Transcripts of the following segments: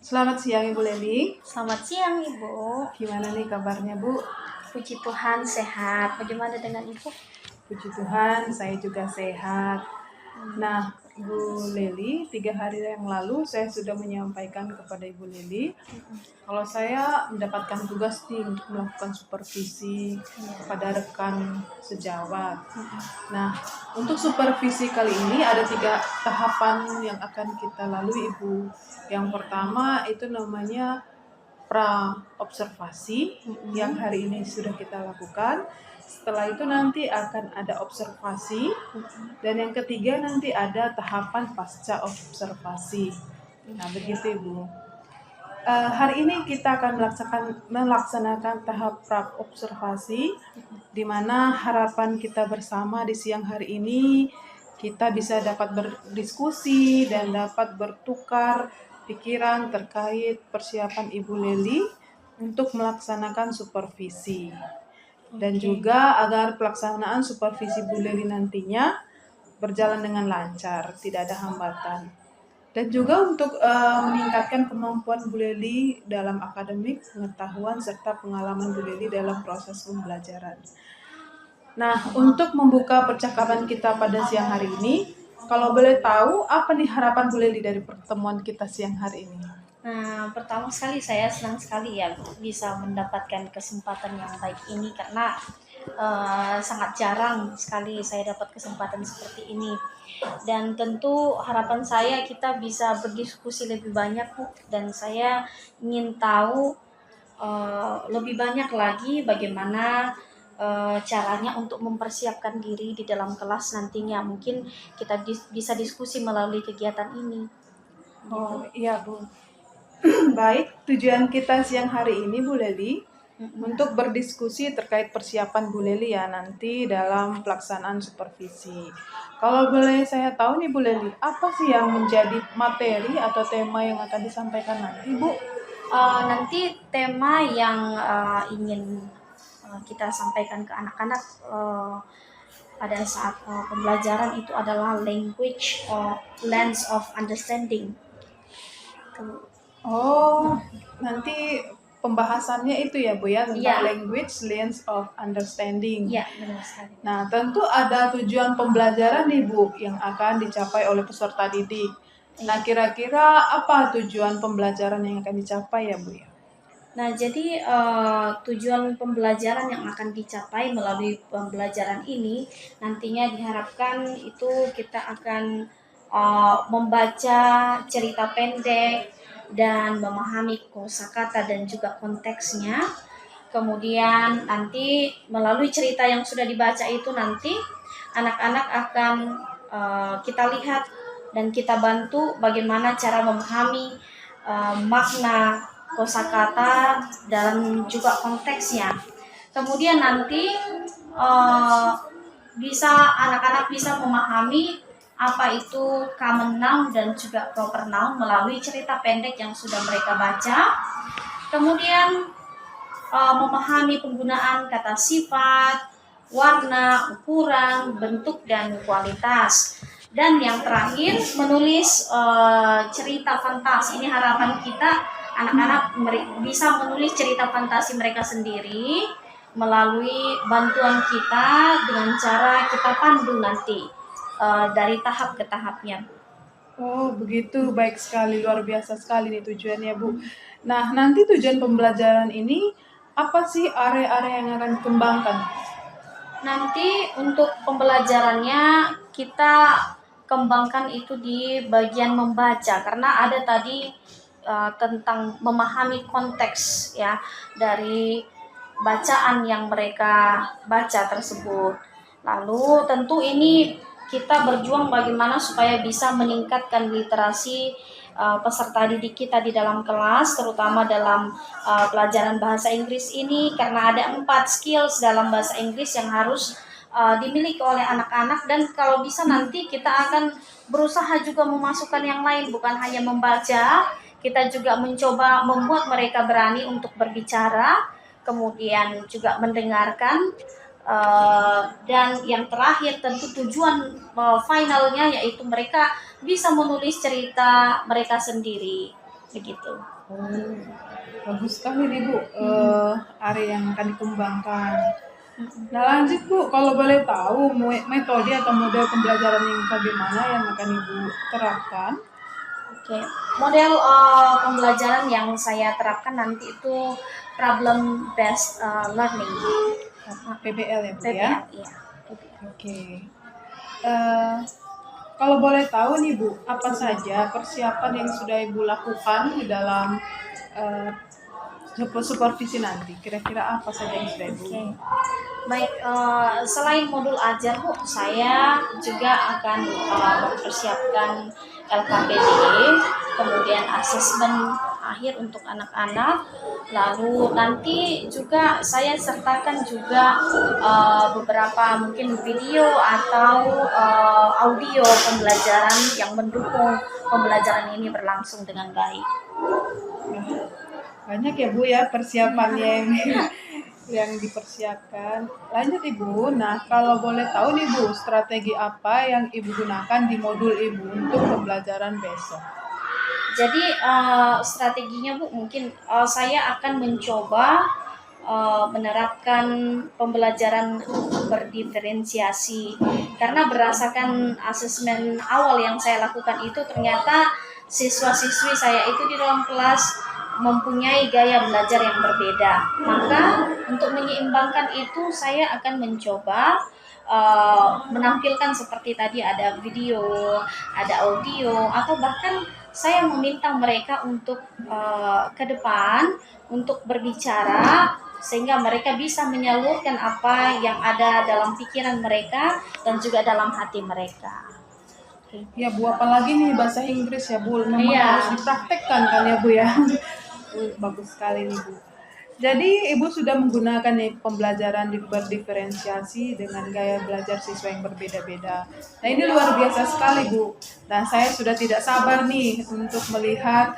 Selamat siang Ibu Leli. Selamat siang Ibu. Gimana nih kabarnya Bu? Puji Tuhan sehat. Bagaimana dengan Ibu? Puji Tuhan, saya juga sehat. Nah, Syukur. Bu Leli, 3 hari yang lalu saya sudah menyampaikan kepada Ibu Leli kalau saya mendapatkan tugas nih untuk melakukan supervisi kepada rekan sejawat. Nah, untuk supervisi kali ini ada 3 tahapan yang akan kita lalui Ibu. Yang pertama itu namanya pra-observasi yang hari ini sudah kita lakukan. Setelah itu nanti akan ada observasi. Dan yang ketiga nanti ada tahapan pasca observasi. Nah, begitu Ibu. Hari ini kita akan melaksanakan tahap pra-observasi, di mana harapan kita bersama di siang hari ini kita bisa dapat berdiskusi dan dapat bertukar pikiran terkait persiapan Ibu Leli untuk melaksanakan supervisi. Dan juga agar pelaksanaan supervisi Bu Leli nantinya berjalan dengan lancar, tidak ada hambatan. Dan juga untuk meningkatkan kemampuan Bu Leli dalam akademik, pengetahuan, serta pengalaman Bu Leli dalam proses pembelajaran. Nah, untuk membuka percakapan kita pada siang hari ini, kalau boleh tahu, apa nih harapan Bu Leli dari pertemuan kita siang hari ini? Nah, pertama sekali saya senang sekali ya bisa mendapatkan kesempatan yang baik ini karena sangat jarang sekali saya dapat kesempatan seperti ini. Dan tentu harapan saya kita bisa berdiskusi lebih banyak Bu, dan saya ingin tahu lebih banyak lagi bagaimana caranya untuk mempersiapkan diri di dalam kelas nantinya. Mungkin kita bisa diskusi melalui kegiatan ini. Oh iya Bu. Baik, tujuan kita siang hari ini Bu Leli untuk berdiskusi terkait persiapan Bu Leli ya nanti dalam pelaksanaan supervisi. Kalau boleh saya tahu nih Bu Leli, apa sih yang menjadi materi atau tema yang akan disampaikan nanti Bu? Nanti tema yang ingin kita sampaikan ke anak-anak pada saat pembelajaran itu adalah language or lens of understanding. Oh, nanti pembahasannya itu ya Bu ya, tentang Ya. language lens of understanding. Ya, benar sekali. Nah, tentu ada tujuan pembelajaran nih Bu yang akan dicapai oleh peserta didik. Nah, kira-kira apa tujuan pembelajaran yang akan dicapai ya Bu ya? Nah, jadi tujuan pembelajaran yang akan dicapai melalui pembelajaran ini nantinya diharapkan itu kita akan membaca cerita pendek dan memahami kosakata dan juga konteksnya. Kemudian nanti melalui cerita yang sudah dibaca itu nanti anak-anak akan kita lihat dan kita bantu bagaimana cara memahami makna kosakata dan juga konteksnya. Kemudian nanti anak-anak bisa memahami apa itu common noun dan juga proper noun melalui cerita pendek yang sudah mereka baca. Kemudian memahami penggunaan kata sifat, warna, ukuran, bentuk, dan kualitas. Dan yang terakhir menulis cerita fantasi. Ini harapan kita anak-anak bisa menulis cerita fantasi mereka sendiri melalui bantuan kita dengan cara kita pandu nanti dari tahap ke tahapnya. Oh, begitu. Baik sekali, luar biasa sekali nih tujuannya Bu. Nah, nanti tujuan pembelajaran ini apa sih area-area yang akan dikembangkan? Nanti untuk pembelajarannya kita kembangkan itu di bagian membaca karena ada tadi tentang memahami konteks ya dari bacaan yang mereka baca tersebut. Lalu tentu ini kita berjuang bagaimana supaya bisa meningkatkan literasi peserta didik kita di dalam kelas, terutama dalam pelajaran bahasa Inggris ini, karena ada 4 skills dalam bahasa Inggris yang harus dimiliki oleh anak-anak, dan kalau bisa nanti kita akan berusaha juga memasukkan yang lain, bukan hanya membaca, kita juga mencoba membuat mereka berani untuk berbicara, kemudian juga mendengarkan. Dan yang terakhir tentu tujuan finalnya yaitu mereka bisa menulis cerita mereka sendiri, begitu. Oh, bagus sekali nih Bu, area yang akan dikembangkan. Nah lanjut Bu, kalau boleh tahu metode atau model pembelajaran yang bagaimana yang akan Ibu terapkan? Oke, model pembelajaran yang saya terapkan nanti itu problem based learning, PBL ya Bu ya? PBL, iya. PBL. Oke. Eh, Kalau boleh tahu nih Bu, apa saja persiapan yang sudah Ibu lakukan di dalam eh, supervisi nanti? Kira-kira apa saja yang sudah Ibu? Oke, baik. Selain modul ajar Bu, saya juga akan mempersiapkan LKPD, kemudian asesmen akhir untuk anak-anak. Lalu nanti juga saya sertakan juga beberapa mungkin video atau audio pembelajaran yang mendukung pembelajaran ini berlangsung dengan baik. Nah, banyak ya Bu ya persiapannya yang yang dipersiapkan. Lanjut Ibu. Nah, kalau boleh tahu nih Bu, strategi apa yang Ibu gunakan di modul Ibu untuk pembelajaran besok? Jadi strateginya Bu, mungkin saya akan mencoba menerapkan pembelajaran berdiferensiasi, karena berdasarkan asesmen awal yang saya lakukan itu ternyata siswa-siswi saya itu di dalam kelas mempunyai gaya belajar yang berbeda. Maka untuk menyeimbangkan itu saya akan mencoba menampilkan seperti tadi ada video, ada audio, atau bahkan saya meminta mereka untuk ke depan untuk berbicara sehingga mereka bisa menyalurkan apa yang ada dalam pikiran mereka dan juga dalam hati mereka. Ya Bu, apalagi nih bahasa Inggris ya Bu, memang Iya. harus dipraktekkan kan ya Bu ya. Bagus sekali nih Bu. Jadi Ibu sudah menggunakan nih pembelajaran berdiferensiasi dengan gaya belajar siswa yang berbeda-beda. Nah ini luar biasa sekali Bu. Dan saya sudah tidak sabar nih untuk melihat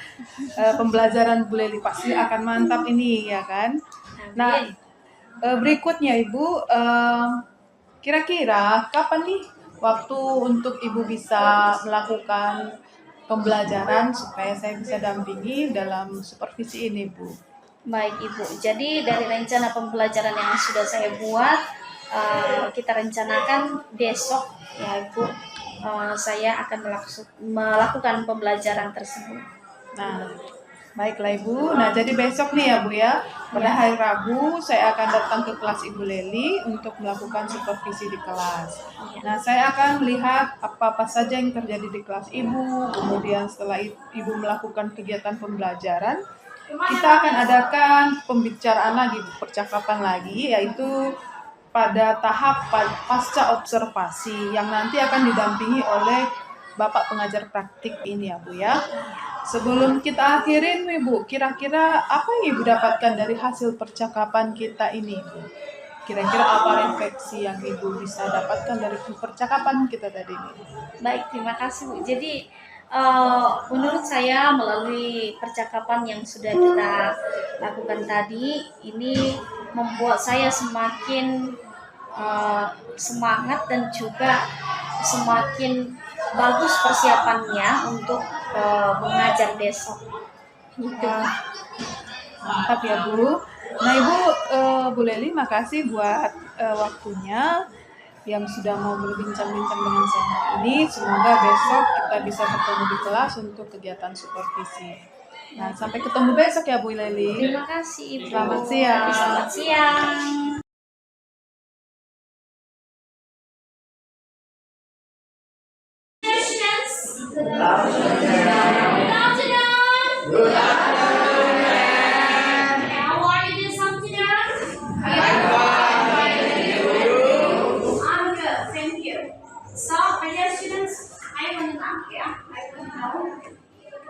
pembelajaran Bu Leli, pasti akan mantap ini ya kan. Nah berikutnya Ibu, kira-kira kapan nih waktu untuk Ibu bisa melakukan pembelajaran supaya saya bisa dampingi dalam supervisi ini Bu? Baik Ibu, jadi dari rencana pembelajaran yang sudah saya buat, kita rencanakan besok ya Ibu, saya akan melakukan pembelajaran tersebut. Nah, baiklah Ibu. Nah, jadi besok nih ya Bu ya, pada hari Rabu saya akan datang ke kelas Ibu Leli untuk melakukan supervisi di kelas. Nah, saya akan melihat apa-apa saja yang terjadi di kelas Ibu, kemudian setelah Ibu melakukan kegiatan pembelajaran, kita akan adakan pembicaraan lagi, percakapan lagi, yaitu pada tahap pasca observasi yang nanti akan didampingi oleh Bapak pengajar praktik ini ya Bu ya. Sebelum kita akhirin nih Bu, kira-kira apa yang Ibu dapatkan dari hasil percakapan kita ini Bu? Kira-kira apa refleksi yang Ibu bisa dapatkan dari percakapan kita tadi ini? Baik, terima kasih Bu. Jadi menurut saya melalui percakapan yang sudah kita lakukan tadi, ini membuat saya semakin semangat dan juga semakin bagus persiapannya untuk mengajar besok. Gitu. Mantap ya Bu. Nah Ibu, Bu Leli makasih buat waktunya yang sudah mau berbincang-bincang dengan saya hari ini. Semoga besok kita bisa bertemu di kelas untuk kegiatan supervisi. Nah, sampai ketemu besok ya Bu Leli. Terima kasih Ibu. Selamat siang. Selamat siang.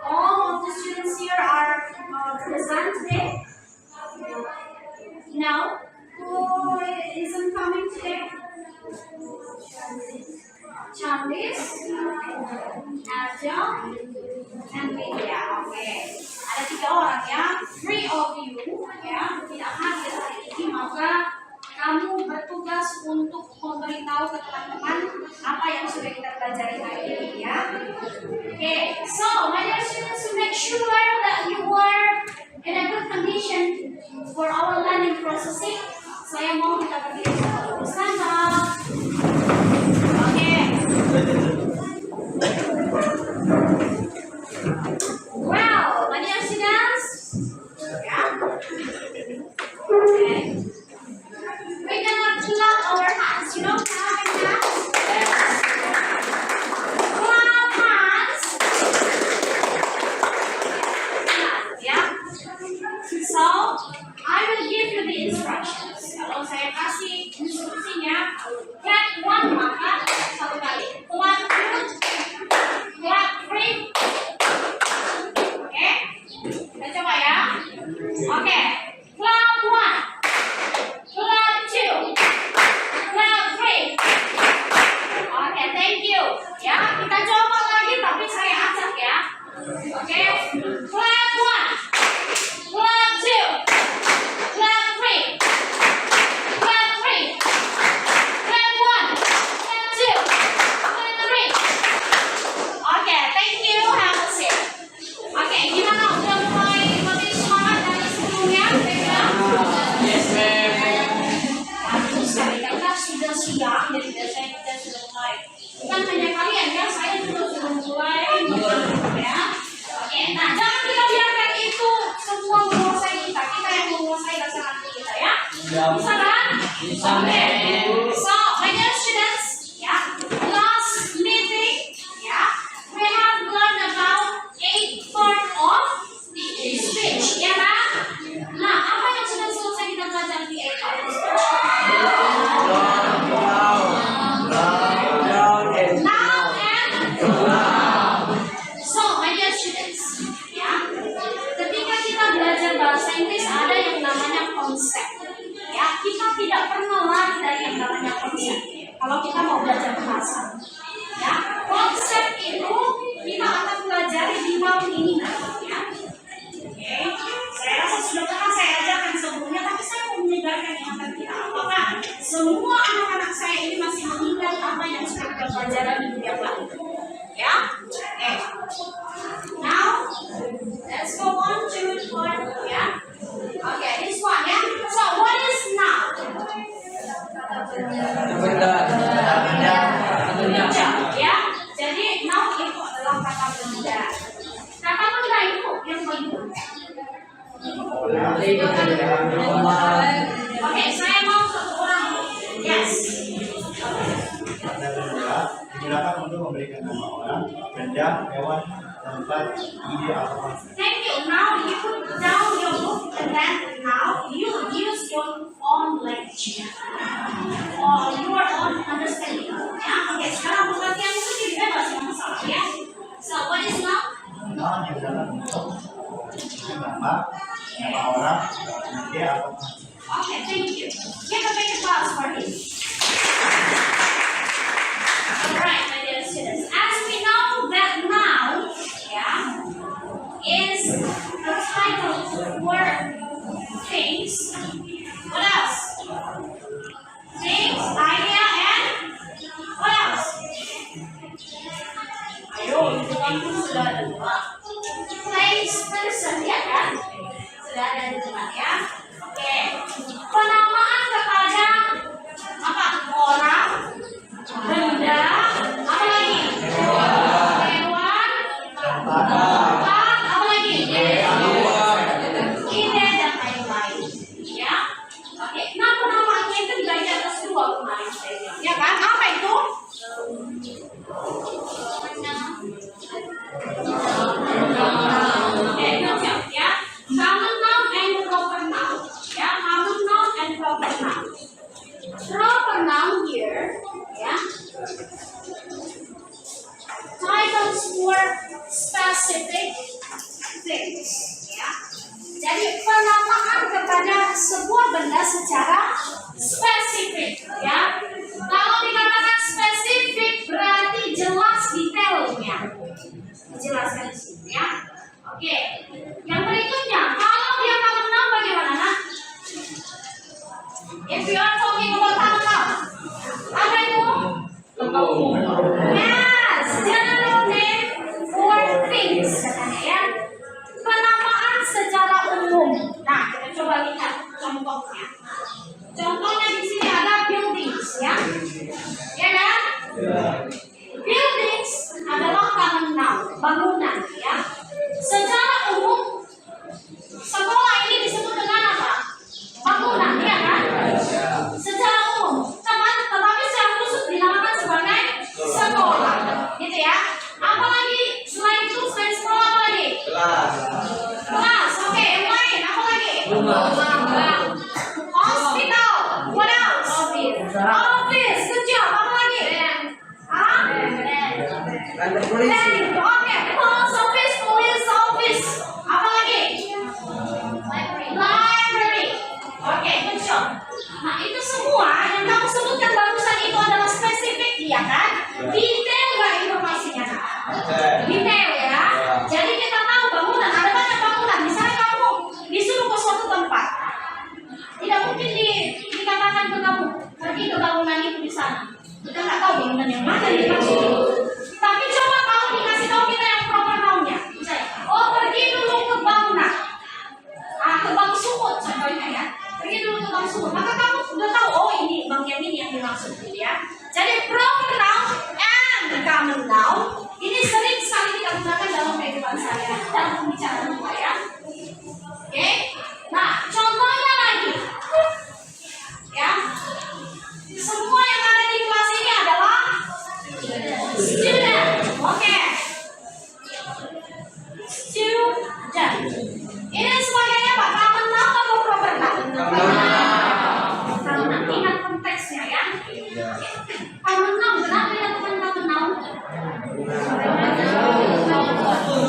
All of the students here are present today. Now, who isn't coming today? Chandis, Arjun, and Vidya. Okay. Ada 3 orang ya. 3 of you ya tidak hadir hari ini, maka kamu bertugas untuk memberitahu ke teman-teman apa yang sudah kita pelajari hari ini ya. Okay, so my dear students, to make sure that you are in a good condition for our learning processing. Saya mau kita berdiri bersama. Oke. Well, my dear students, yeah. Okay. We're gonna clap our hands. You know clapping hands? Clap hands. Yeah. So, I will give you the instructions. Kalau saya kasih instruksinya, clap one maka satu kali. Clap two, clap three. Oke, kita coba ya. Oke, clap one, clap two, clap three. Oke, thank you. Ya, kita coba lagi tapi saya acak ya. Oke, clap one, clap two, clap three, clap three, clap one, clap two, clap three. Oke, thank you. Have a seat. Oke, gimana? Udah mulai lebih semangat dari sebelumnya? Yes, ma'am. Bagus sekali, karena sudah siang, jadi biasanya kita sudah mulai. Bukan hanya kalian ya, saya juga sudah mulai mengatur ya. Oke, nah jangan kita biarkan itu semua menguasai kita. Kita yang menguasai rasa hati kita ya. Bisa kan? Bisa, Oke. ma'am. So, my dear students, ya, last meeting, ya, we have learned about 8 part of speech, ya kan? Nah, apa yang sudah selesai kita belajar di 8 part of speech? Now and so, my dear students, ya, ketika kita belajar bahasa Inggris ada yang namanya konsep. Ya, kita tidak pernah lari dari yang namanya konsep. Kalau kita mau belajar bahasa, ya, konsep itu kita akan pelajari di tahun ini nanti. Ya. Oke, saya rasa sudah pernah saya ajarkan sebelumnya, tapi saya mau menyegarkan ingatan kita. Apakah semua anak-anak saya ini masih mengingat apa yang sudah kita pelajari di minggu yang lalu? Ya, oke. Now, let's go on to part, ya. Okay, this one, ya. So, what is now? Benda. Benda, ya. Jadi, now itu adalah kata benda. Kata benda itu yang baik. Oke, saya mau satu orang. Yes. Kata benda digunakan untuk memberikan nama orang, benda, hewan, tempat, ide atau konsep. Thank you. Now you put down your book and then now you use your own language or your own understanding. Ya, oke. Sekarang pengertian itu tidak bebas yang masalah ya. So what is now? Nah, digunakan untuk nama orang, ide atau konsep. Okay, thank you. Give a big applause for him. Alright, my dear students. As we know that now, yeah, is the title for things. What else? Things, idea, and what else? Ayo, itu waktu sudah ada dua. Place, person, ya kan? Sudah ada dua ya. Oke. Penamaan kepada apa? Orang, benda, apa lagi? Hewan, tempat, apa lagi? Ide dan lain-lain. Ya. Oke. Nah, penamaannya itu dibagi atas dua kemarin saya bilang. Ya kan? Apa itu? Oke, siap ya. Common noun and proper noun. Ya, common noun and proper noun. Proper noun here, ya. Titles for specific things, ya. Jadi penamaan kepada sebuah benda secara spesifik, ya. Kalau dikatakan spesifik berarti jelas detailnya. Dijelaskan di sini, ya. Oke. Yang berikutnya, kalau dia common noun bagaimana, Nak? If you are talking about common noun, apa itu? Yes, general name for things, katanya ya. Penamaan secara umum. Hospital. What else? Office. Good job. Apa lagi? Hah? Oke. Post office, police office. Apa lagi? Library. Oke, good job. Nah, itu semua yang kamu sebutkan barusan itu adalah spesifik ya kan? Detail nggak informasinya? Detail ya. Jadi kita tahu bangunan, ada banyak bangunan. Misalnya kamu disuruh ke suatu tempat, tidak mungkin dikatakan ke kamu pergi ke bangunan itu di sana. Kita nggak tahu bangunan yang mana yang dimaksud. Tapi coba kamu dikasih tahu kita yang proper noun-nya. Misalnya, oh pergi dulu ke bangunan, ke Bank Sumut contohnya ya. Pergi dulu ke Bank Sumut. Maka kamu sudah tahu, oh ini bank yang ini yang dimaksud gitu ya. Jadi proper noun and common noun ini sering sekali kita gunakan dalam kehidupan sehari-hari, dalam pembicaraan kita ya. Oke. Nah, contohnya lagi. Ya. Semua yang ada di kelas ini adalah student. Oke. Student. Ini sebagai apa? Common noun atau proper noun? Common noun. Ingat konteksnya ya. Common noun. Kenapa dinamakan common noun?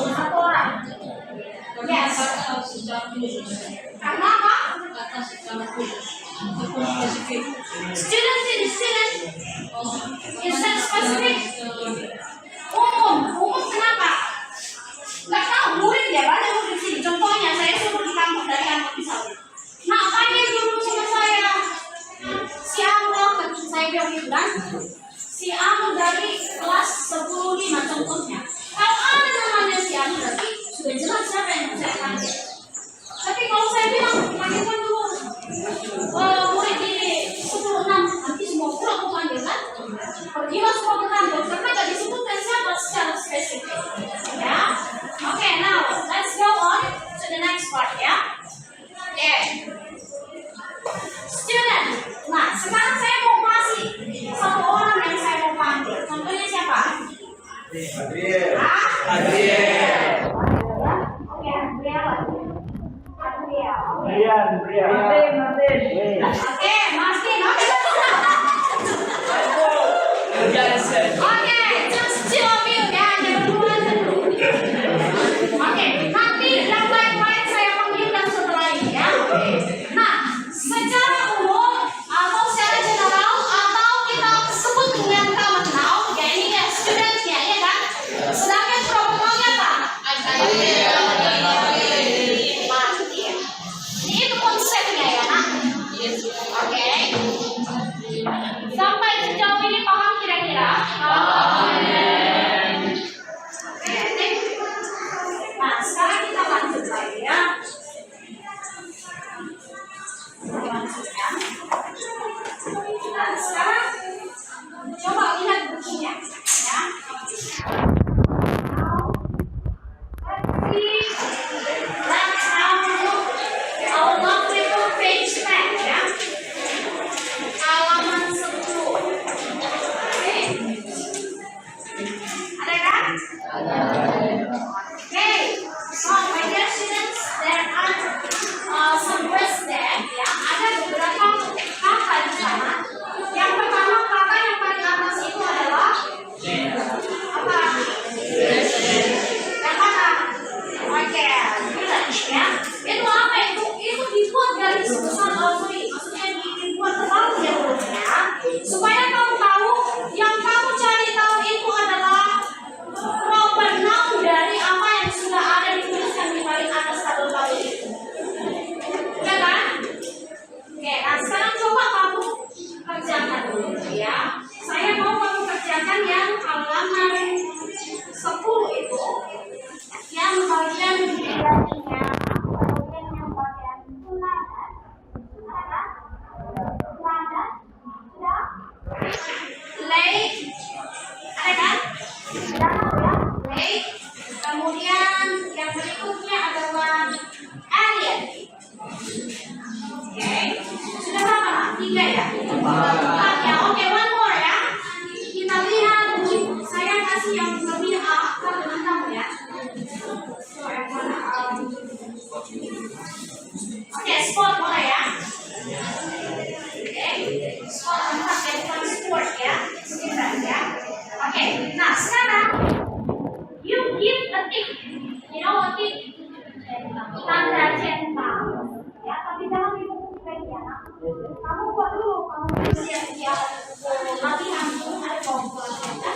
Satu orang. Yes. Karena apa? Student ini student. Instead specific. Umum kenapa? Nggak tahu murid ya, banyak murid di sini. Contohnya saya suruh di kampus dari kampus misalnya. Nah, panggil dulu sama saya. Si Amro, saya bilang gitu kan. Si Amro dari kelas 10-5 contohnya. Kalau ada namanya si Amro berarti sudah jelas siapa yang saya panggil. Tapi kalau saya bilang panggilkan dulu murid di 10-6, nanti semua pulang mau panggil kan? Pergilah semua ke kantor karena nggak disebutkan siapa secara spesifik. Ya, oke, now let's go on to the next part ya. Oke, student. Nah, sekarang saya mau kasih satu orang yang saya mau panggil. Contohnya siapa? Adriel. Adriel. Oke, Adriel. Oke, Martin. Oke, just two of you ya, jangan duluan dulu. Oke, nanti yang lain-lain saya panggil dan setelah ini ya. Nah, secara umum atau secara general atau kita sebut dengan common noun, ya ini ya studentnya ya kan. Sedangkan proper noun-nya apa? Itu konsepnya ya nak. Oke. Sampai sejauh ini paham kira-kira? Oke, nah sekarang kita lanjut lagi ya. Lanjutkan. Nah sekarang coba lihat bukunya ya. Let's now look our lovely book page 10 ya. Halaman 10. Oke. Ada kan? Okay. So my dear students, there are some words there ya. Ada beberapa kata di sana. Yang pertama kata yang paling atas itu adalah apa? Yang mana? Oke, ya. Itu apa itu? Itu dibuat dari sebesar maksudnya dibuat tebal ya hurufnya, supaya kamu tahu yang kamu cari tahu itu adalah proper noun dari apa yang sudah ada dituliskan di paling atas tabel-tabel itu. Ya kan? Oke, nah sekarang coba kamu kerjakan dulu ya. Saya mau kamu kerjakan yang halaman 10 itu. Yang bagian jadinya, kemudian yang bagian tuladan, ada tuladan, sudah, late, ada kan? Sudah ya, late. Kemudian yang berikutnya adalah alien. Oke, sudah berapa? 3 ya? 4 ya. Oke, one more ya. Kita lihat, saya kasih yang lebih akar dengan kamu ya. Oke, nah sekarang you give a tick. You know what tick? Tanda centang. Ya, tapi jangan dipukul ya. Kamu buat dulu, kamu siap-siap latihan ada kumpulan ya.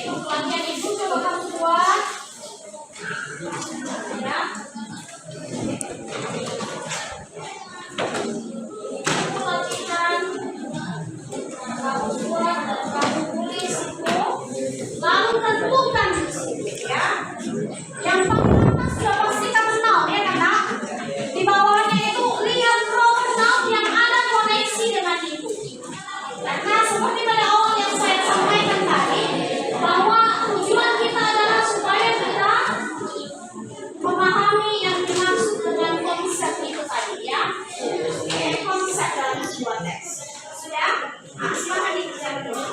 Kumpulannya itu coba kamu buat. Ya. Latihan kamu buat dan kamu tulis itu, lalu tentukan di sini ya. Yang paling atas sudah pasti kamu tahu ya karena di bawahnya itu lihat proper noun yang ada koneksi dengan itu. Karena seperti pada awal yang saya sampaikan tadi bahwa tujuan kita adalah supaya kita memahami yang dimaksud dengan konsep itu tadi ya. Konsep dalam sebuah teks. Sudah? Nah, silakan dikerjakan dulu.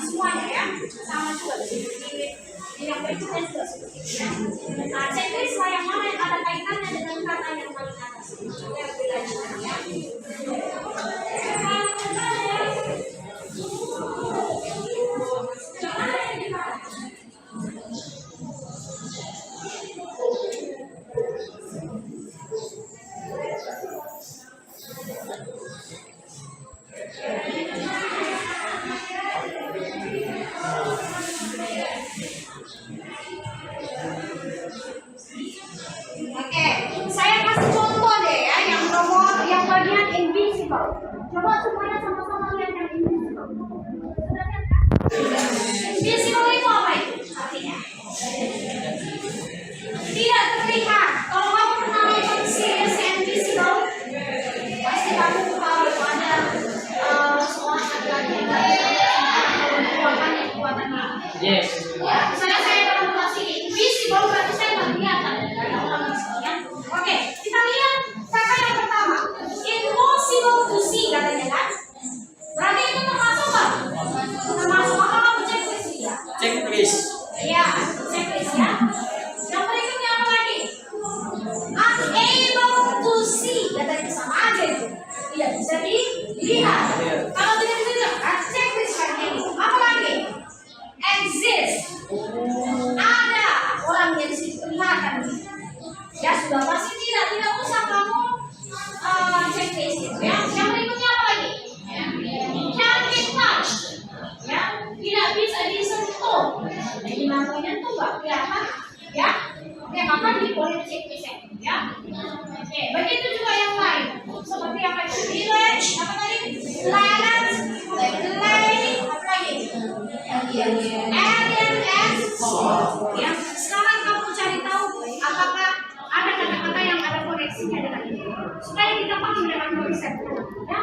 Semuanya ya, sama juga di yang berikutnya juga seperti itu. Nah, checklist yang mana yang ada kaitannya dengan kata yang paling atas. Yang belajar ya. Oke, saya kasih contoh deh ya yang nomor yang bagian invisible. Coba semuanya sama-sama lihat yang invisible. Sudah lihat kan? Invisible itu apa itu? Artinya tidak terlihat. Kalau kamu pernah nonton series invisible, pasti kamu tahu ada seorang laki-laki yang kekuatannya. Yes. Ya, misalnya saya akan mengulas ini. Invisible berarti saya nggak kelihatan. Oke, kita lihat kata yang pertama. Impossible to see katanya kan? Berarti itu termasuk apa? Termasuk apa kamu checklist ya? Checklist. Iya, checklist ya. Yang berikutnya apa lagi? Unable to see katanya sama aja itu. Tidak bisa dilihat. Kalau tidak bisa dilihat, checklist kan ini. Apa lagi? Exist. Ada orangnya di situ kelihatan. Ya sudah pasti tidak usah kamu checklist ya. Yang berikutnya apa lagi? Can't be touched. Ya, tidak bisa disentuh. Jadi namanya tuh nggak kelihatan ya. Oke, maka boleh checklist ya. Oke, begitu juga yang lain. Seperti apa itu? Village, apa tadi? Planet, delay, apa lagi? Alien and soul. Ya, sekarang kamu cari tahu apakah ada kata-kata yang ada koneksinya dengan ini supaya kita paham dengan konsep ya.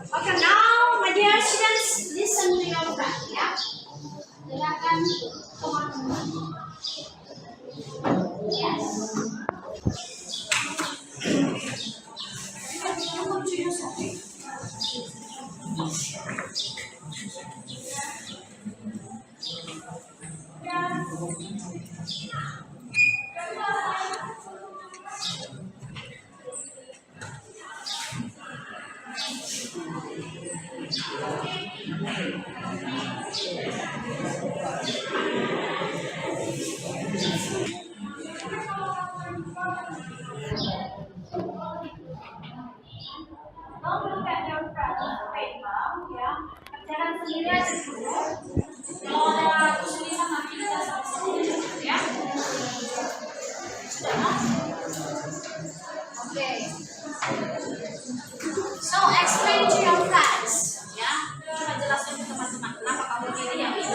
Okay, now my dear students, listen to your friend, ya. Dengarkan teman-teman. Yes. Don't look at your paper, ya. Kerjakan sendiri aja dulu. Kalau ada kesulitan nanti kita sama-sama, ya. Sudah? Oke. So explain to your friends, ya. Coba jelaskan ke teman-teman kenapa kamu pilih yang ini.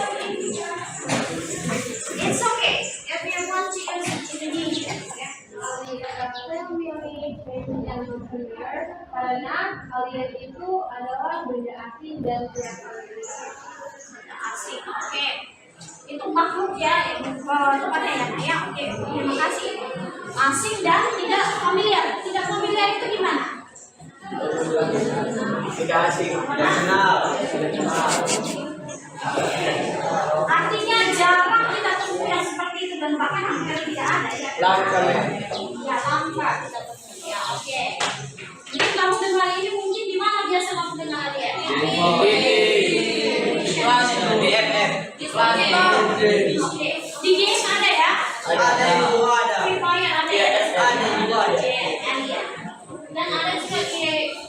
It's okay if you want to use Indonesian, ya. Kalian memilih band yang familiar karena kalian itu adalah benda asing dan tidak familiar. Asing, oke. Itu makhluk ya, tempatnya ya, ya. Oke, terima kasih. Asing dan tidak familiar. Tidak familiar itu gimana? Tidak asing, tidak kenal. Artinya jarang kita temui yang seperti itu dan bahkan hampir tidak ada ya. Langka ya. Ya, langka kita temui. Ya, oke. Jadi kamu dengar ini mungkin di mana biasa kamu dengar ya? Di FF. Di Oke. Di game ada ya? Ada juga ada. Free Fire ada ya? Ada juga ada. Oke, ada. Dan ada juga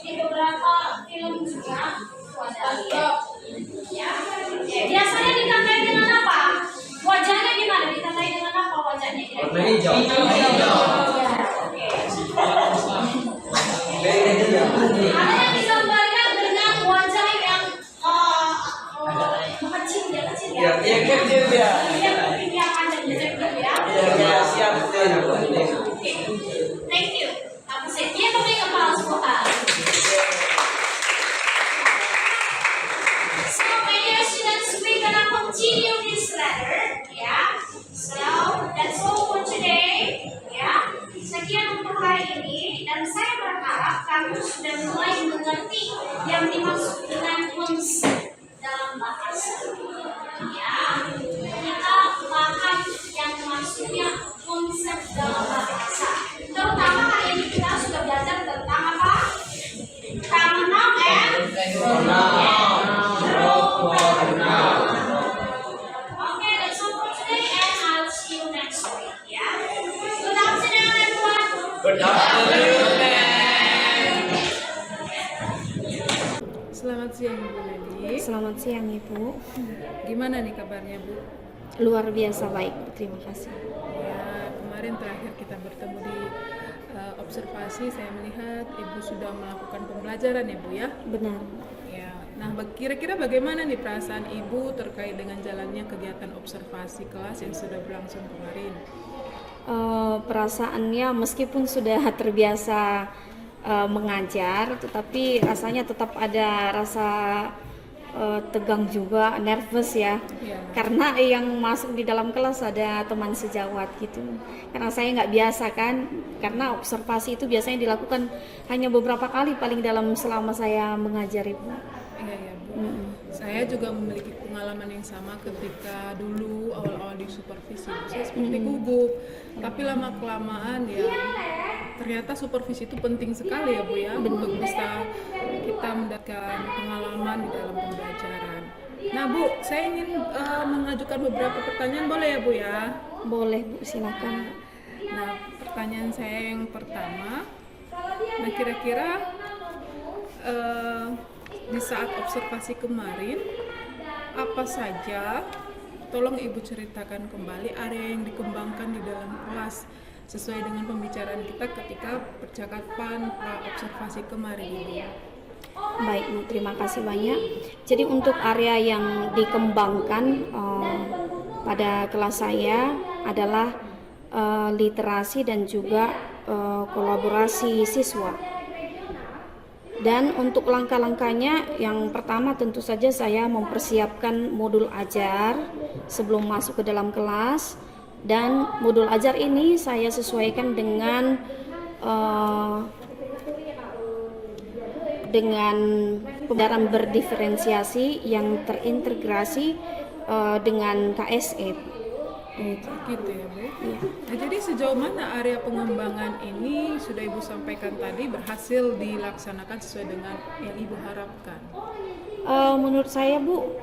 di beberapa film juga. Ada. Ya. Biasanya ditandai dengan apa? Wajahnya gimana? Ditandai dengan apa wajahnya? Warna hijau. Oke. Ada yang digambarkan dengan wajah yang kecil ya, kecil ya. Ya kecil dia. Yang kupingnya panjang gitu ya. Ya siap. Oke. Thank you. Aku dia pakai kepala sekolah. So my dear students, we're gonna continue this letter, ya. So that's all for today, ya. Sekian untuk hari ini dan saya berharap kamu sudah mulai mengerti yang dimaksud dengan konsep dalam bahasa. Ya, kita paham yang maksudnya konsep dalam bahasa. Terutama hari ini kita sudah belajar tentang apa? Pronoun and Okay, that's all for today, and I'll see you next week. Yeah. Good afternoon, everyone. Good afternoon. Selamat siang Bu Leli. Selamat siang Ibu. Gimana nih kabarnya Bu? Luar biasa baik, terima kasih. Ya, kemarin terakhir kita bertemu di observasi, saya melihat Ibu sudah melakukan pembelajaran ya Bu ya? Benar. Ya. Nah, kira-kira bagaimana nih perasaan Ibu terkait dengan jalannya kegiatan observasi kelas yang sudah berlangsung kemarin? Perasaannya meskipun sudah terbiasa mengajar, tetapi rasanya tetap ada rasa tegang juga, nervous ya. Iya. Karena yang masuk di dalam kelas ada teman sejawat gitu. Karena saya nggak biasa kan, karena observasi itu biasanya dilakukan hanya beberapa kali paling dalam selama saya mengajar Ibu. Iya, iya, Bu. Saya juga memiliki pengalaman yang sama ketika dulu awal-awal di supervisi. Saya seperti gugup, tapi lama-kelamaan ya ternyata supervisi itu penting sekali ya Bu ya, untuk bisa kita mendapatkan pengalaman di dalam pembelajaran. Nah Bu, saya ingin mengajukan beberapa pertanyaan, boleh ya Bu ya? Boleh Bu, silakan. Nah, pertanyaan saya yang pertama, nah kira-kira di saat observasi kemarin, apa saja, tolong Ibu ceritakan kembali area yang dikembangkan di dalam kelas sesuai dengan pembicaraan kita ketika percakapan observasi kemarin Ibu. Baik Bu, terima kasih banyak. Jadi untuk area yang dikembangkan pada kelas saya adalah literasi dan juga kolaborasi siswa. Dan untuk langkah-langkahnya, yang pertama tentu saja saya mempersiapkan modul ajar sebelum masuk ke dalam kelas, dan modul ajar ini saya sesuaikan dengan pembelajaran berdiferensiasi yang terintegrasi dengan KSE. Gitu ya Bu. Iya. Nah, jadi sejauh mana area pengembangan ini sudah Ibu sampaikan tadi berhasil dilaksanakan sesuai dengan yang Ibu harapkan? Menurut saya Bu,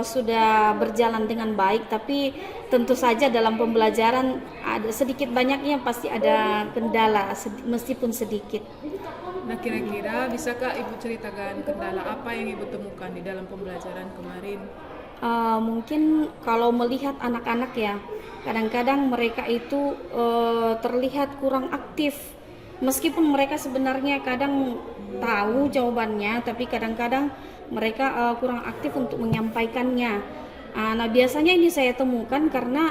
sudah berjalan dengan baik, tapi tentu saja dalam pembelajaran ada sedikit banyaknya pasti ada kendala meskipun sedikit. Nah, kira-kira bisakah Ibu ceritakan kendala apa yang Ibu temukan di dalam pembelajaran kemarin? Mungkin kalau melihat anak-anak ya, kadang-kadang mereka itu terlihat kurang aktif, meskipun mereka sebenarnya kadang tahu jawabannya, tapi kadang-kadang mereka kurang aktif untuk menyampaikannya. Nah biasanya ini saya temukan karena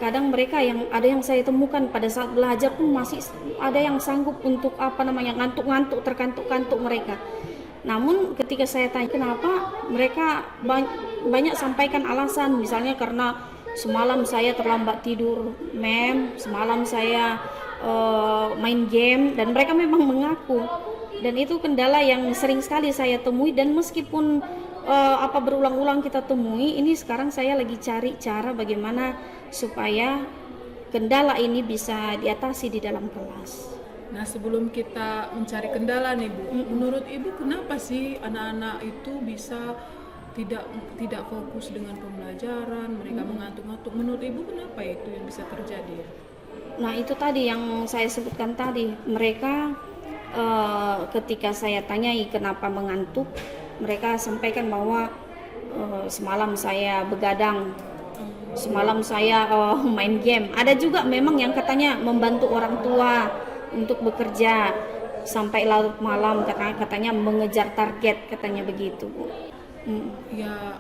kadang mereka ada yang saya temukan pada saat belajar pun masih ada yang sanggup untuk ngantuk-ngantuk, terkantuk-kantuk mereka. Namun ketika saya tanya kenapa, mereka banyak sampaikan alasan, misalnya karena semalam saya terlambat tidur, semalam saya main game, dan mereka memang mengaku. Dan itu kendala yang sering sekali saya temui, dan meskipun berulang-ulang kita temui, ini sekarang saya lagi cari cara bagaimana supaya kendala ini bisa diatasi di dalam kelas. Nah, sebelum kita mencari kendala nih Bu, menurut Ibu kenapa sih anak-anak itu bisa tidak fokus dengan pembelajaran, mereka mengantuk-ngantuk? Menurut Ibu kenapa itu yang bisa terjadi? Nah, itu tadi yang saya sebutkan tadi, mereka ketika saya tanyai kenapa mengantuk, mereka sampaikan bahwa semalam saya begadang, semalam saya main game. Ada juga memang yang katanya membantu orang tua untuk bekerja sampai larut malam, katanya mengejar target, katanya begitu Bu. Ya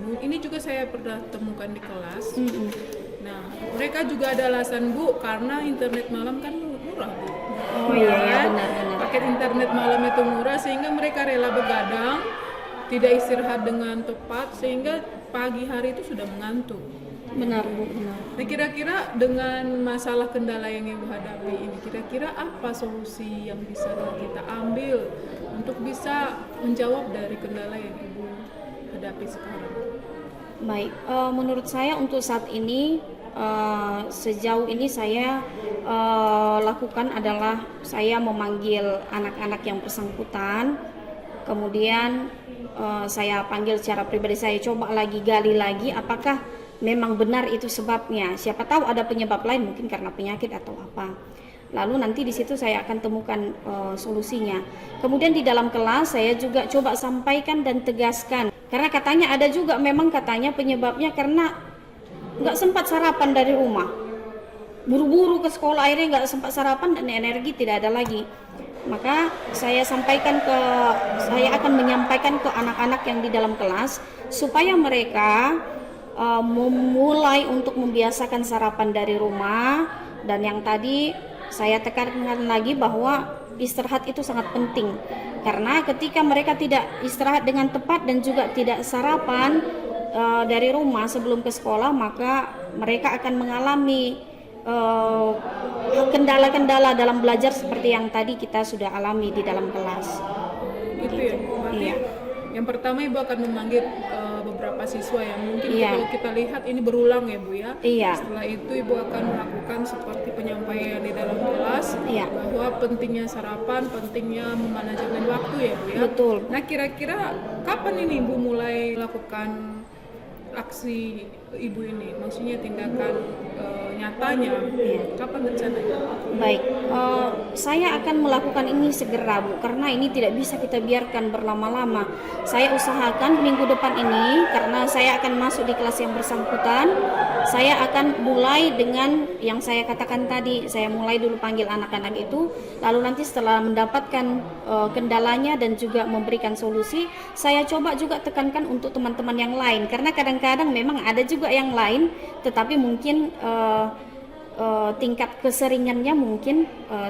Bu. Ini juga saya pernah temukan di kelas. Nah, mereka juga ada alasan Bu, karena internet malam kan murah Bu. Oh iya, benar-benar. Paket internet malam itu murah sehingga mereka rela begadang, tidak istirahat dengan tepat sehingga pagi hari itu sudah mengantuk. Benar Bu, benar. Nah, kira-kira dengan masalah kendala yang Ibu hadapi ini, kira-kira apa solusi yang bisa kita ambil untuk bisa menjawab dari kendala yang Ibu hadapi sekarang? Baik, menurut saya untuk saat ini sejauh ini saya lakukan adalah saya memanggil anak-anak yang bersangkutan, kemudian saya panggil secara pribadi, saya coba lagi gali lagi apakah memang benar itu sebabnya. Siapa tahu ada penyebab lain, mungkin karena penyakit atau apa. Lalu nanti di situ saya akan temukan solusinya. Kemudian di dalam kelas saya juga coba sampaikan dan tegaskan. Karena katanya ada juga memang katanya penyebabnya karena nggak sempat sarapan dari rumah. Buru-buru ke sekolah, akhirnya nggak sempat sarapan dan energi tidak ada lagi. Maka saya akan menyampaikan ke anak-anak yang di dalam kelas supaya mereka memulai untuk membiasakan sarapan dari rumah. Dan yang tadi saya tekankan lagi bahwa istirahat itu sangat penting. Karena ketika mereka tidak istirahat dengan tepat dan juga tidak sarapan dari rumah sebelum ke sekolah, maka mereka akan mengalami kendala-kendala dalam belajar seperti yang tadi kita sudah alami di dalam kelas. Gitu ya Bu. Berarti Iya. yang pertama Ibu akan memanggil beberapa siswa yang mungkin Iya. kalau kita lihat ini berulang ya Bu ya. Iya. Setelah itu Ibu akan melakukan seperti penyampaian di dalam kelas Iya. bahwa pentingnya sarapan, pentingnya memanajemen waktu ya Bu ya. Betul. Nah kira-kira kapan ini Ibu mulai melakukan aksi Ibu ini? Maksudnya tindakan nyatanya. Iya. Kapan rencananya? Baik, saya akan melakukan ini segera Bu, karena ini tidak bisa kita biarkan berlama-lama. Saya usahakan minggu depan ini, karena saya akan masuk di kelas yang bersangkutan, saya akan mulai dengan yang saya katakan tadi. Saya mulai dulu panggil anak-anak itu, lalu nanti setelah mendapatkan kendalanya dan juga memberikan solusi, saya coba juga tekankan untuk teman-teman yang lain, karena kadang-kadang memang ada juga yang lain, tetapi mungkin tingkat keseringannya mungkin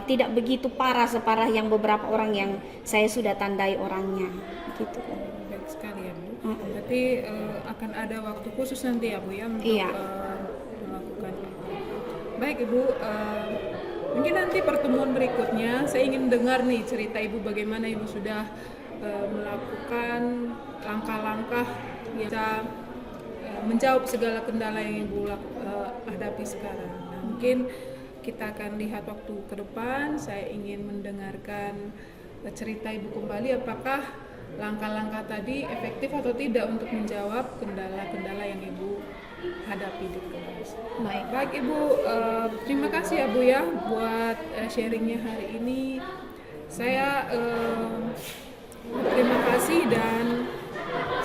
tidak begitu parah separah yang beberapa orang yang saya sudah tandai orangnya gitu. Baik sekali ya Bu. Berarti akan ada waktu khusus nanti ya Bu ya untuk Iya. melakukan itu. Baik Ibu, mungkin nanti pertemuan berikutnya saya ingin dengar nih cerita Ibu bagaimana Ibu sudah melakukan langkah-langkah yang bisa menjawab segala kendala yang Ibu hadapi sekarang. Nah, mungkin kita akan lihat waktu ke depan. Saya ingin mendengarkan cerita Ibu kembali apakah langkah-langkah tadi efektif atau tidak untuk menjawab kendala-kendala yang Ibu hadapi di kelas. Baik Ibu, terima kasih ya Bu ya buat sharingnya hari ini. Saya terima kasih dan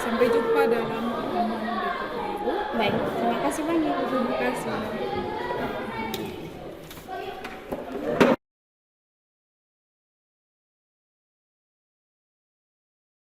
sampai jumpa dalam pertemuan berikutnya Ibu. Baik, terima kasih banyak. Terima kasih.